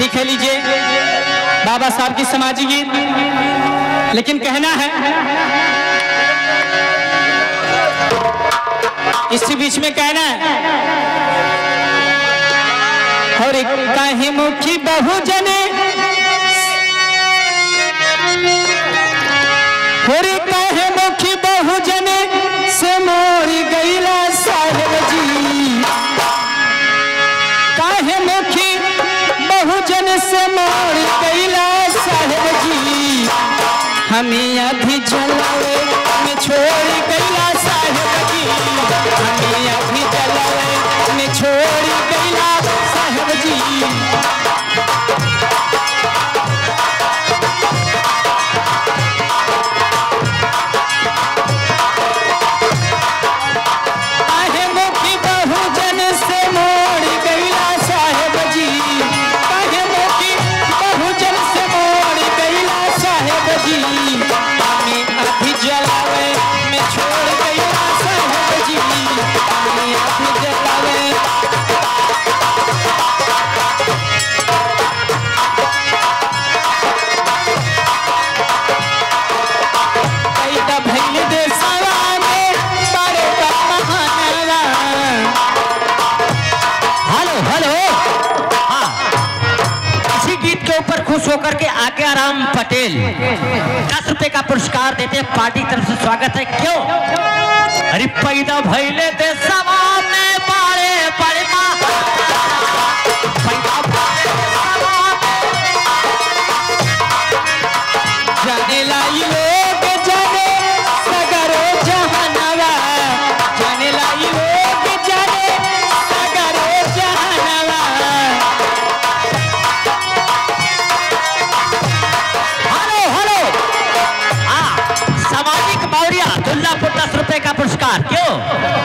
सीख लीजिए बाबा साहब की समाजी गीत। लेकिन कहना है इसी बीच में कहना है और काहे मुखी बहुजने और काहे मुखी बहुजने से मोरी गईला साहेब जी। काहे मुखी बहुजन से मोरी गईला साहेब जी। हमें अभी जलावे में छोड़ गईला साहेब जी। हमें अभी जलावे में छोड़ गईला साहेब जी। खुश होकर के आज्ञाराम पटेल 10 रुपए का पुरस्कार देते हैं, पार्टी तरफ से स्वागत है। क्यों? अरे पैदा भइले देशवा में बड़े बड़े जाने लाई लोग जाने सगरो जहानवा। जाने लाई लोग जाने सगरो जहानवा। सामाजिक मौर्या दुल्लापुर 10 रुपए का पुरस्कार। क्यों?